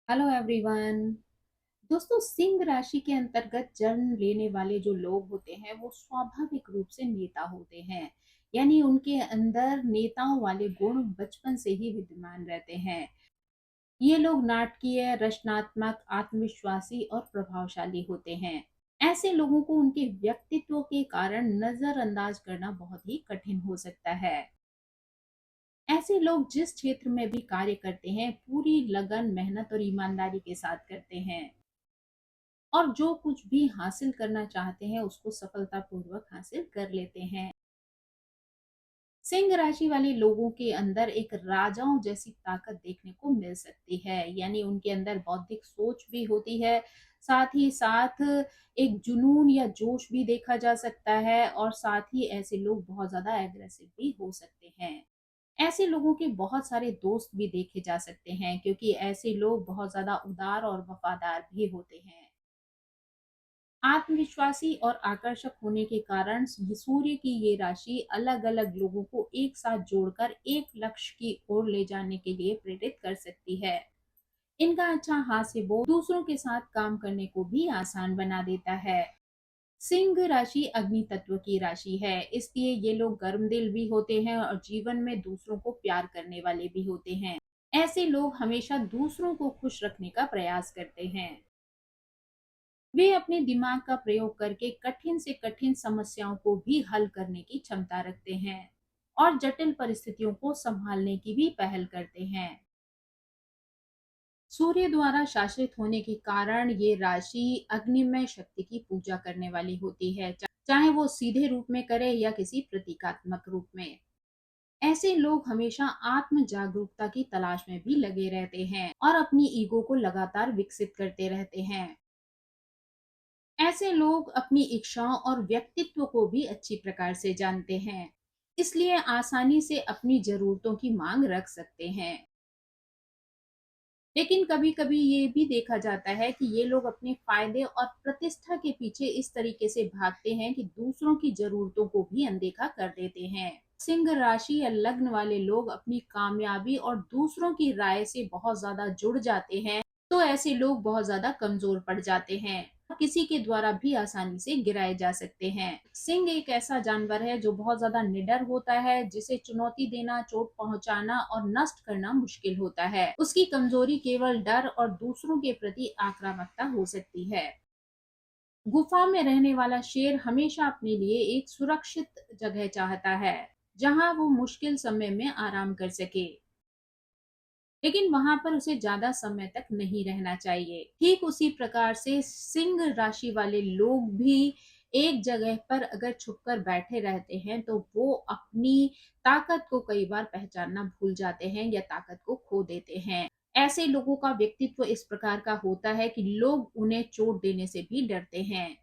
Hello everyone. दोस्तों, सिंह राशि के अंतर्गत जन्म लेने वाले जो लोग होते हैं वो स्वाभाविक रूप से नेता होते हैं। यानी उनके अंदर नेताओं वाले गुण बचपन से ही विद्यमान रहते हैं। ये लोग नाटकीय, रचनात्मक, आत्मविश्वासी और प्रभावशाली होते हैं। ऐसे लोगों को उनके व्यक्तित्व के कारण नजरअंदाज करना बहुत ही कठिन हो सकता है। ऐसे लोग जिस क्षेत्र में भी कार्य करते हैं पूरी लगन, मेहनत और ईमानदारी के साथ करते हैं और जो कुछ भी हासिल करना चाहते हैं उसको सफलतापूर्वक हासिल कर लेते हैं। सिंह राशि वाले लोगों के अंदर एक राजाओं जैसी ताकत देखने को मिल सकती है। यानी उनके अंदर बौद्धिक सोच भी होती है, साथ ही साथ एक जुनून या जोश भी देखा जा सकता है और साथ ही ऐसे लोग बहुत ज्यादा एग्रेसिव भी हो सकते हैं। ऐसे लोगों के बहुत सारे दोस्त भी देखे जा सकते हैं क्योंकि ऐसे लोग बहुत ज्यादा उदार और वफादार भी होते हैं। आत्मविश्वासी और आकर्षक होने के कारण सूर्य की ये राशि अलग अलग लोगों को एक साथ जोड़कर एक लक्ष्य की ओर ले जाने के लिए प्रेरित कर सकती है। इनका अच्छा हास्य बोल दूसरों के साथ काम करने को भी आसान बना देता है। सिंह राशि अग्नि तत्व की राशि है, इसलिए ये लोग गर्मदिल भी होते हैं और जीवन में दूसरों को प्यार करने वाले भी होते हैं। ऐसे लोग हमेशा दूसरों को खुश रखने का प्रयास करते हैं। वे अपने दिमाग का प्रयोग करके कठिन से कठिन समस्याओं को भी हल करने की क्षमता रखते हैं और जटिल परिस्थितियों को संभालने की भी पहल करते हैं। सूर्य द्वारा शासित होने के कारण ये राशि अग्निमय शक्ति की पूजा करने वाली होती है, चाहे वो सीधे रूप में करे या किसी प्रतीकात्मक रूप में। ऐसे लोग हमेशा आत्म जागरूकता की तलाश में भी लगे रहते हैं और अपनी ईगो को लगातार विकसित करते रहते हैं। ऐसे लोग अपनी इच्छाओं और व्यक्तित्व को भी अच्छी प्रकार से जानते हैं, इसलिए आसानी से अपनी जरूरतों की मांग रख सकते हैं। लेकिन कभी-कभी ये भी देखा जाता है कि ये लोग अपने फायदे और प्रतिष्ठा के पीछे इस तरीके से भागते हैं कि दूसरों की जरूरतों को भी अनदेखा कर देते हैं। सिंह राशि या लग्न वाले लोग अपनी कामयाबी और दूसरों की राय से बहुत ज्यादा जुड़ जाते हैं, तो ऐसे लोग बहुत ज्यादा कमजोर पड़ जाते हैं, किसी के द्वारा भी आसानी से गिराए जा सकते हैं। सिंह एक ऐसा जानवर है जो बहुत ज्यादा निडर होता है, जिसे चुनौती देना, चोट पहुंचाना और नष्ट करना मुश्किल होता है। उसकी कमजोरी केवल डर और दूसरों के प्रति आक्रामकता हो सकती है। गुफा में रहने वाला शेर हमेशा अपने लिए एक सुरक्षित जगह चाहता है, जहां वो मुश्किल समय में आराम कर सके, लेकिन वहां पर उसे ज्यादा समय तक नहीं रहना चाहिए। ठीक उसी प्रकार से सिंह राशि वाले लोग भी एक जगह पर अगर छुपकर बैठे रहते हैं तो वो अपनी ताकत को कई बार पहचानना भूल जाते हैं या ताकत को खो देते हैं। ऐसे लोगों का व्यक्तित्व इस प्रकार का होता है कि लोग उन्हें चोट देने से भी डरते हैं।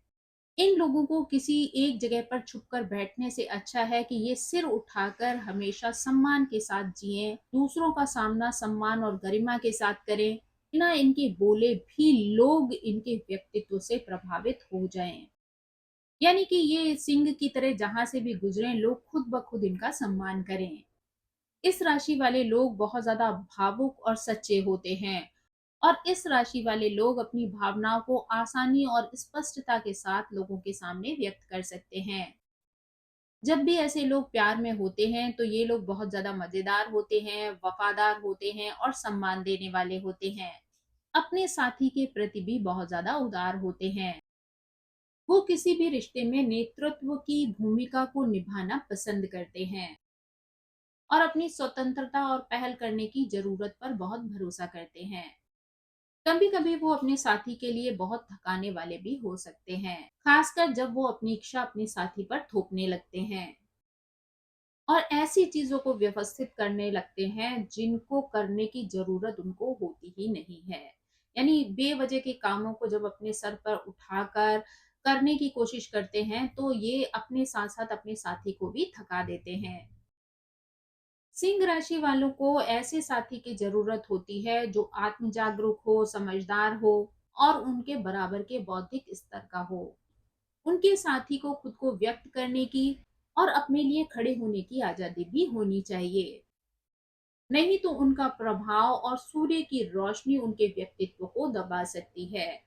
इन लोगों को किसी एक जगह पर छुपकर बैठने से अच्छा है कि ये सिर उठाकर हमेशा सम्मान के साथ जिएं, दूसरों का सामना सम्मान और गरिमा के साथ करें, बिना इनके बोले भी लोग इनके व्यक्तित्व से प्रभावित हो जाएं। यानी कि ये सिंह की तरह जहां से भी गुजरे लोग खुद ब खुद इनका सम्मान करें। इस राशि वाले लोग बहुत ज्यादा भावुक और सच्चे होते हैं और इस राशि वाले लोग अपनी भावनाओं को आसानी और स्पष्टता के साथ लोगों के सामने व्यक्त कर सकते हैं। जब भी ऐसे लोग प्यार में होते हैं तो ये लोग बहुत ज्यादा मजेदार होते हैं, वफादार होते हैं और सम्मान देने वाले होते हैं। अपने साथी के प्रति भी बहुत ज्यादा उदार होते हैं। वो किसी भी रिश्ते में नेतृत्व की भूमिका को निभाना पसंद करते हैं और अपनी स्वतंत्रता और पहल करने की जरूरत पर बहुत भरोसा करते हैं। कभी कभी वो अपने साथी के लिए बहुत थकाने वाले भी हो सकते हैं, खासकर जब वो अपनी इच्छा अपने साथी पर थोपने लगते हैं और ऐसी चीजों को व्यवस्थित करने लगते हैं जिनको करने की जरूरत उनको होती ही नहीं है। यानी बेवजह के कामों को जब अपने सर पर उठाकर करने की कोशिश करते हैं तो ये अपने साथ साथ अपने साथी को भी थका देते हैं। सिंह राशि वालों को ऐसे साथी की जरूरत होती है जो आत्म जागरूक हो, समझदार हो और उनके बराबर के बौद्धिक स्तर का हो। उनके साथी को खुद को व्यक्त करने की और अपने लिए खड़े होने की आजादी भी होनी चाहिए। नहीं तो उनका प्रभाव और सूर्य की रोशनी उनके व्यक्तित्व को दबा सकती है।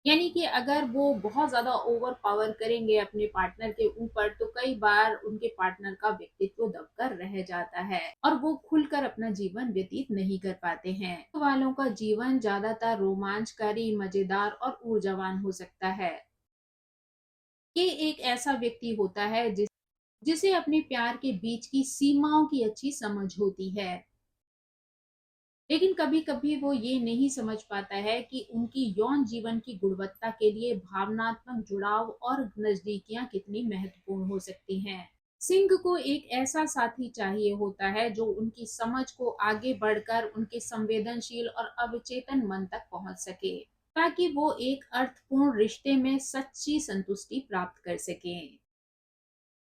यानी कि अगर वो बहुत ज़्यादा ओवर पावर करेंगे अपने पार्टनर के ऊपर, तो कई बार उनके पार्टनर का व्यक्तित्व दबकर रह जाता है और वो खुलकर अपना जीवन व्यतीत नहीं कर पाते हैं। तो वालों का जीवन ज़्यादातर रोमांचकारी, मज़ेदार और ऊर्जावान हो सकता है। ये एक ऐसा व्यक्ति होता है जिसे अपने प्यार के बीच की सीमाओं की अच्छी समझ होती है। लेकिन कभी-कभी वो ये नहीं समझ पाता है कि उनकी यौन जीवन की गुणवत्ता के लिए भावनात्मक जुड़ाव और नज़दीकियाँ कितनी महत्वपूर्ण हो सकती हैं। सिंह को एक ऐसा साथी चाहिए होता है जो उनकी समझ को आगे बढ़कर उनके संवेदनशील और अवचेतन मन तक पहुंच सके, ताकि वो एक अर्थपूर्ण रिश्ते में सच्ची संतुष्टि प्राप्त कर सकें।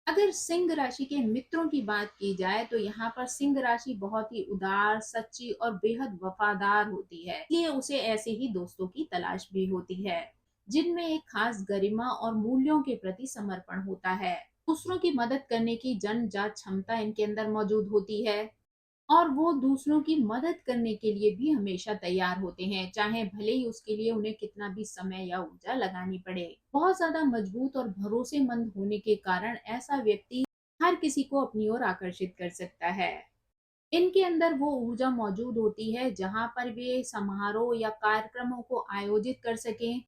अगर सिंह राशि के मित्रों की बात की जाए तो यहाँ पर सिंह राशि बहुत ही उदार, सच्ची और बेहद वफादार होती है। इसलिए उसे ऐसे ही दोस्तों की तलाश भी होती है, जिनमें एक खास गरिमा और मूल्यों के प्रति समर्पण होता है। दूसरों की मदद करने की जन्मजात क्षमता इनके अंदर मौजूद होती है और वो दूसरों की मदद करने के लिए भी हमेशा तैयार होते हैं, चाहे भले ही उसके लिए उन्हें कितना भी समय या ऊर्जा लगानी पड़े। बहुत ज्यादा मजबूत और भरोसेमंद होने के कारण ऐसा व्यक्ति हर किसी को अपनी ओर आकर्षित कर सकता है। इनके अंदर वो ऊर्जा मौजूद होती है जहां पर वे समारोह या कार्यक्रमों को आयोजित कर सकें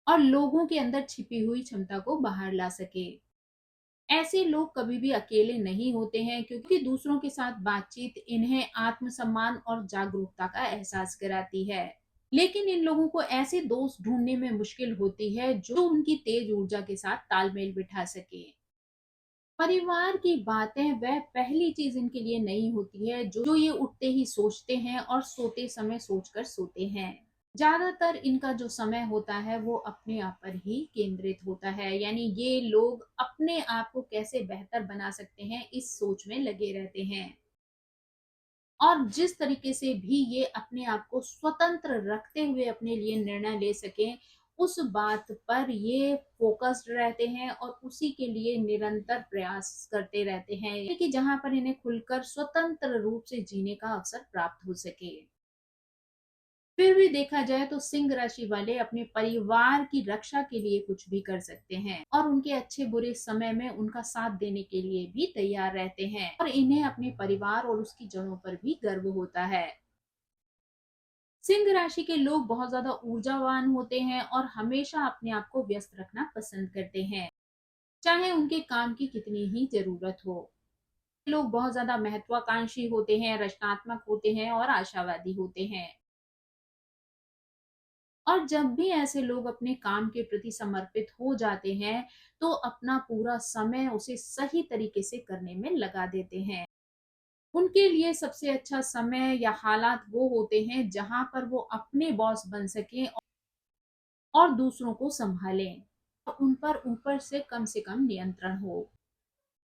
और लोगों के अंदर छिपी हुई क्षमता को बाहर ला सके। ऐसे लोग कभी भी अकेले नहीं होते हैं, क्योंकि दूसरों के साथ बातचीत इन्हें आत्मसम्मान और जागरूकता का एहसास कराती है। लेकिन इन लोगों को ऐसे दोस्त ढूंढने में मुश्किल होती है जो उनकी तेज ऊर्जा के साथ तालमेल बिठा सके। परिवार की बातें वह पहली चीज इनके लिए नहीं होती है जो ये उठते ही सोचते हैं और सोते समय सोचकर सोते हैं। ज्यादातर इनका जो समय होता है वो अपने आप पर ही केंद्रित होता है, यानी ये लोग अपने आप को कैसे बेहतर बना सकते हैं इस सोच में लगे रहते हैं। और जिस तरीके से भी ये अपने आप को स्वतंत्र रखते हुए अपने लिए निर्णय ले सकें, उस बात पर ये फोकस्ड रहते हैं और उसी के लिए निरंतर प्रयास करते रहते हैं कि जहां पर इन्हें खुलकर स्वतंत्र रूप से जीने का अवसर प्राप्त हो सके। फिर भी देखा जाए तो सिंह राशि वाले अपने परिवार की रक्षा के लिए कुछ भी कर सकते हैं और उनके अच्छे बुरे समय में उनका साथ देने के लिए भी तैयार रहते हैं और इन्हें अपने परिवार और उसकी जड़ों पर भी गर्व होता है। सिंह राशि के लोग बहुत ज्यादा ऊर्जावान होते हैं और हमेशा अपने आप को व्यस्त रखना पसंद करते हैं, चाहे उनके काम की कितनी ही जरूरत हो। लोग बहुत ज्यादा महत्वाकांक्षी होते हैं, रचनात्मक होते हैं और आशावादी होते हैं। और जब भी ऐसे लोग अपने काम के प्रति समर्पित हो जाते हैं, तो अपना पूरा समय उसे सही तरीके से करने में लगा देते हैं। उनके लिए सबसे अच्छा समय या हालात वो होते हैं जहां पर वो अपने बॉस बन सकें और दूसरों को संभालें और उन पर ऊपर से कम नियंत्रण हो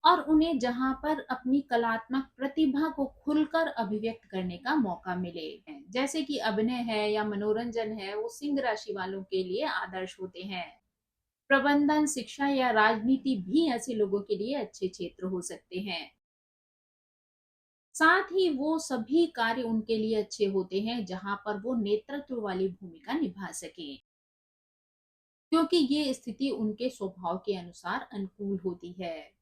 और उन्हें जहां पर अपनी कलात्मक प्रतिभा को खुलकर अभिव्यक्त करने का मौका मिले, जैसे कि अभिनय है या मनोरंजन है, वो सिंह राशि वालों के लिए आदर्श होते हैं। प्रबंधन, शिक्षा या राजनीति भी ऐसे लोगों के लिए अच्छे क्षेत्र हो सकते हैं। साथ ही वो सभी कार्य उनके लिए अच्छे होते हैं जहां पर वो नेतृत्व वाली भूमिका निभा सके, क्योंकि ये स्थिति उनके स्वभाव के अनुसार अनुकूल होती है।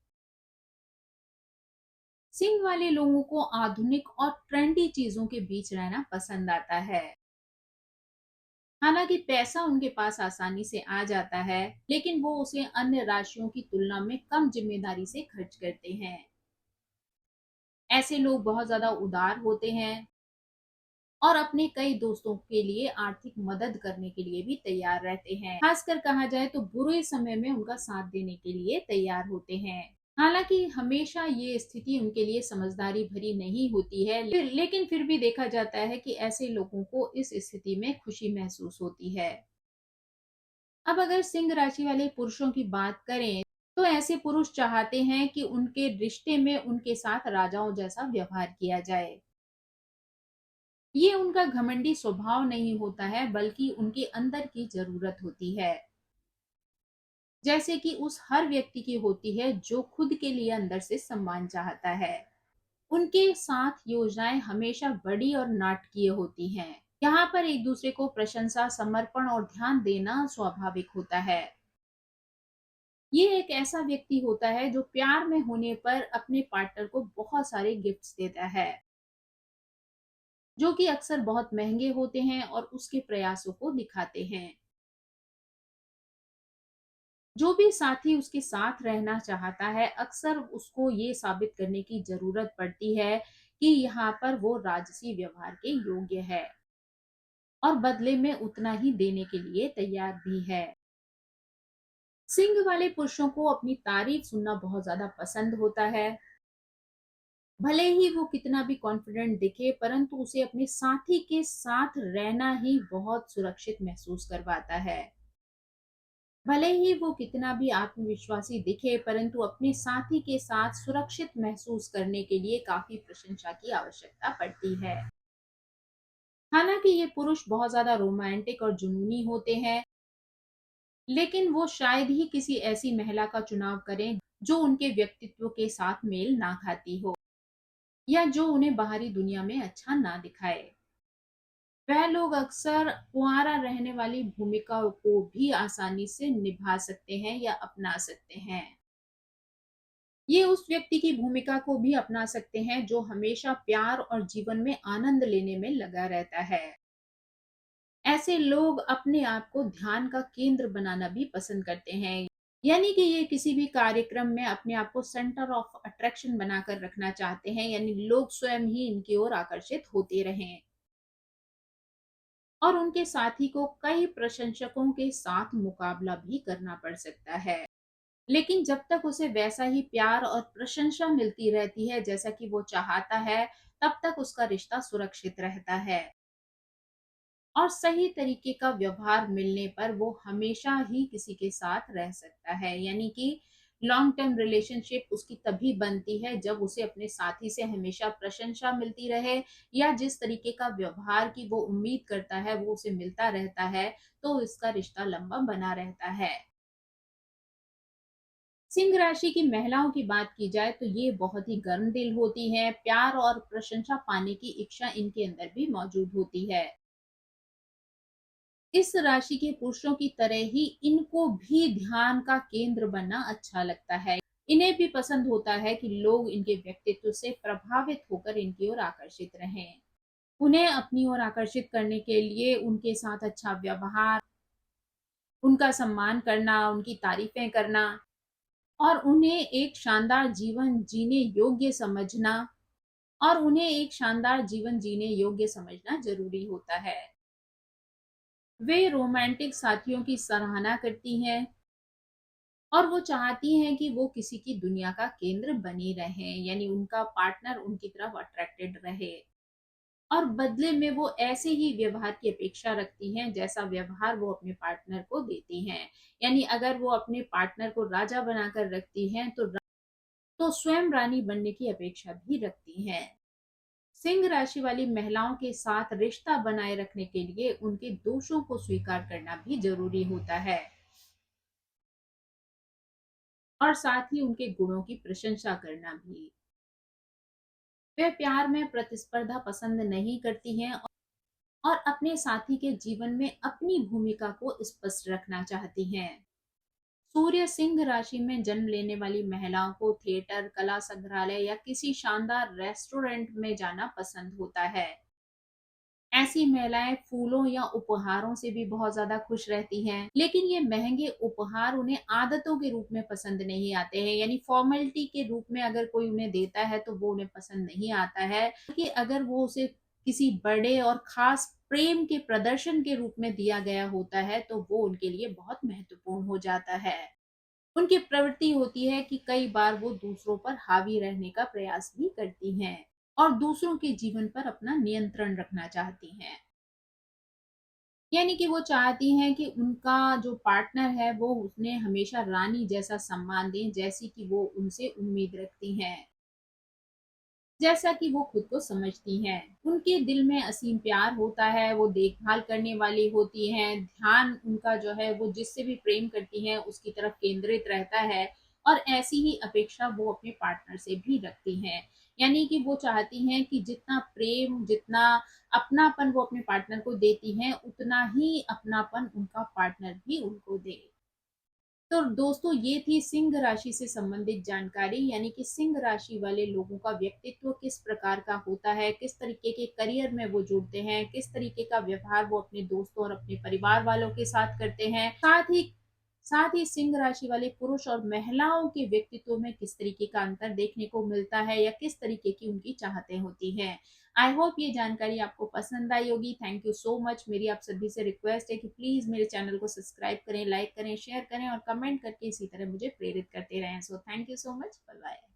सिंह वाले लोगों को आधुनिक और ट्रेंडी चीजों के बीच रहना पसंद आता है। हालांकि पैसा उनके पास आसानी से आ जाता है, लेकिन वो उसे अन्य राशियों की तुलना में कम जिम्मेदारी से खर्च करते हैं। ऐसे लोग बहुत ज्यादा उदार होते हैं और अपने कई दोस्तों के लिए आर्थिक मदद करने के लिए भी तैयार रहते हैं। खासकर कहा जाए तो बुरे समय में उनका साथ देने के लिए तैयार होते हैं। हालांकि हमेशा ये स्थिति उनके लिए समझदारी भरी नहीं होती है, लेकिन फिर भी देखा जाता है कि ऐसे लोगों को इस स्थिति में खुशी महसूस होती है। अब अगर सिंह राशि वाले पुरुषों की बात करें, तो ऐसे पुरुष चाहते हैं कि उनके रिश्ते में उनके साथ राजाओं जैसा व्यवहार किया जाए। ये उनका घमंडी स्वभाव नहीं होता है, बल्कि उनके अंदर की जरूरत होती है, जैसे कि उस हर व्यक्ति की होती है जो खुद के लिए अंदर से सम्मान चाहता है। उनके साथ योजनाएं हमेशा बड़ी और नाटकीय होती हैं। यहाँ पर एक दूसरे को प्रशंसा, समर्पण और ध्यान देना स्वाभाविक होता है। ये एक ऐसा व्यक्ति होता है जो प्यार में होने पर अपने पार्टनर को बहुत सारे गिफ्ट्स देता है, जो कि अक्सर बहुत महंगे होते हैं और उसके प्रयासों को दिखाते हैं। जो भी साथी उसके साथ रहना चाहता है, अक्सर उसको ये साबित करने की ज़रूरत पड़ती है कि यहाँ पर वो राजसी व्यवहार के योग्य है और बदले में उतना ही देने के लिए तैयार भी है। सिंह वाले पुरुषों को अपनी तारीफ सुनना बहुत ज़्यादा पसंद होता है। भले ही वो कितना भी कॉन्फिडेंट दिखे, परंतु उसे अपने साथी के साथ रहना ही बहुत सुरक्षित महसूस करवाता है। भले ही वो कितना भी आत्मविश्वासी दिखे, परंतु अपने साथी के साथ सुरक्षित महसूस करने के लिए काफी प्रशंसा की आवश्यकता पड़ती है। हालांकि ये पुरुष बहुत ज्यादा रोमांटिक और जुनूनी होते हैं, लेकिन वो शायद ही किसी ऐसी महिला का चुनाव करें जो उनके व्यक्तित्व के साथ मेल ना खाती हो या जो उन्हें बाहरी दुनिया में अच्छा ना दिखाए। वह लोग अक्सर कुंवारा रहने वाली भूमिका को भी आसानी से निभा सकते हैं या अपना सकते हैं। ये उस व्यक्ति की भूमिका को भी अपना सकते हैं जो हमेशा प्यार और जीवन में आनंद लेने में लगा रहता है। ऐसे लोग अपने आप को ध्यान का केंद्र बनाना भी पसंद करते हैं, यानी कि ये किसी भी कार्यक्रम में अपने आप को सेंटर ऑफ अट्रैक्शन बनाकर रखना चाहते हैं, यानी लोग स्वयं ही इनकी ओर आकर्षित होते रहें। और उनके साथी को कई प्रशंसकों के साथ मुकाबला भी करना पड़ सकता है। लेकिन जब तक उसे वैसा ही प्यार और प्रशंसा मिलती रहती है जैसा कि वो चाहता है, तब तक उसका रिश्ता सुरक्षित रहता है। और सही तरीके का व्यवहार मिलने पर वो हमेशा ही किसी के साथ रह सकता है, यानी कि लॉन्ग टर्म रिलेशनशिप उसकी तभी बनती है जब उसे अपने साथी से हमेशा प्रशंसा मिलती रहे या जिस तरीके का व्यवहार की वो उम्मीद करता है वो उसे मिलता रहता है, तो इसका रिश्ता लंबा बना रहता है। सिंह राशि की महिलाओं की बात की जाए तो ये बहुत ही गर्म दिल होती हैं, प्यार और प्रशंसा पाने की इच्छा इनके अंदर भी मौजूद होती है। इस राशि के पुरुषों की तरह ही इनको भी ध्यान का केंद्र बनना अच्छा लगता है। इन्हें भी पसंद होता है कि लोग इनके व्यक्तित्व से प्रभावित होकर इनकी ओर आकर्षित रहें। उन्हें अपनी ओर आकर्षित करने के लिए उनके साथ अच्छा व्यवहार, उनका सम्मान करना, उनकी तारीफें करना और उन्हें एक शानदार जीवन जीने योग्य समझना जरूरी होता है। वे रोमांटिक साथियों की सराहना करती हैं और वो चाहती हैं कि वो किसी की दुनिया का केंद्र बनी रहें, यानी उनका पार्टनर उनकी तरफ अट्रैक्टेड रहे और बदले में वो ऐसे ही व्यवहार की अपेक्षा रखती हैं जैसा व्यवहार वो अपने पार्टनर को देती हैं। यानी अगर वो अपने पार्टनर को राजा बनाकर रखती हैं तो स्वयं रानी बनने की अपेक्षा भी रखती हैं। सिंह राशि वाली महिलाओं के साथ रिश्ता बनाए रखने के लिए उनके दोषों को स्वीकार करना भी जरूरी होता है और साथ ही उनके गुणों की प्रशंसा करना भी। वे प्यार में प्रतिस्पर्धा पसंद नहीं करती हैं और अपने साथी के जीवन में अपनी भूमिका को स्पष्ट रखना चाहती हैं। सूर्य सिंह राशि में जन्म लेने वाली महिलाओं को थिएटर, कला संग्रहालय या किसी शानदार रेस्टोरेंट में जाना पसंद होता है। ऐसी महिलाएं फूलों या उपहारों से भी बहुत ज्यादा खुश रहती हैं, लेकिन ये महंगे उपहार उन्हें आदतों के रूप में पसंद नहीं आते हैं, यानी फॉर्मेलिटी के रूप में अगर कोई उन्हें देता है तो वो उन्हें पसंद नहीं आता है कि अगर वो उसे किसी बड़े और खास प्रेम के प्रदर्शन के रूप में दिया गया होता है तो वो उनके लिए बहुत महत्वपूर्ण हो जाता है। उनकी प्रवृत्ति होती है कि कई बार वो दूसरों पर हावी रहने का प्रयास भी करती हैं और दूसरों के जीवन पर अपना नियंत्रण रखना चाहती हैं। यानी कि वो चाहती हैं कि उनका जो पार्टनर है वो उन्हें हमेशा रानी जैसा सम्मान दें, जैसी कि वो उनसे उम्मीद रखती हैं, जैसा कि वो खुद को समझती हैं। उनके दिल में असीम प्यार होता है, वो देखभाल करने वाली होती हैं, ध्यान उनका जो है वो जिससे भी प्रेम करती हैं उसकी तरफ केंद्रित रहता है और ऐसी ही अपेक्षा वो अपने पार्टनर से भी रखती हैं। यानी कि वो चाहती हैं कि जितना प्रेम, जितना अपनापन वो अपने पार्टनर को देती हैं, उतना ही अपनापन उनका पार्टनर भी उनको दे। तो दोस्तों, ये थी सिंह राशि से संबंधित जानकारी, यानी कि सिंह राशि वाले लोगों का व्यक्तित्व किस प्रकार का होता है, किस तरीके के करियर में वो जुड़ते हैं, किस तरीके का व्यवहार वो अपने दोस्तों और अपने परिवार वालों के साथ करते हैं, साथ ही सिंह राशि वाले पुरुष और महिलाओं के व्यक्तित्व में किस तरीके का अंतर देखने को मिलता है, या किस तरीके की उनकी चाहतें होती हैं। आई होप ये जानकारी आपको पसंद आई होगी। Thank you so much. मेरी आप सभी से रिक्वेस्ट है कि प्लीज मेरे चैनल को सब्सक्राइब करें, लाइक करें, शेयर करें और कमेंट करके इसी तरह मुझे प्रेरित करते रहें। So thank you so much. Bye bye.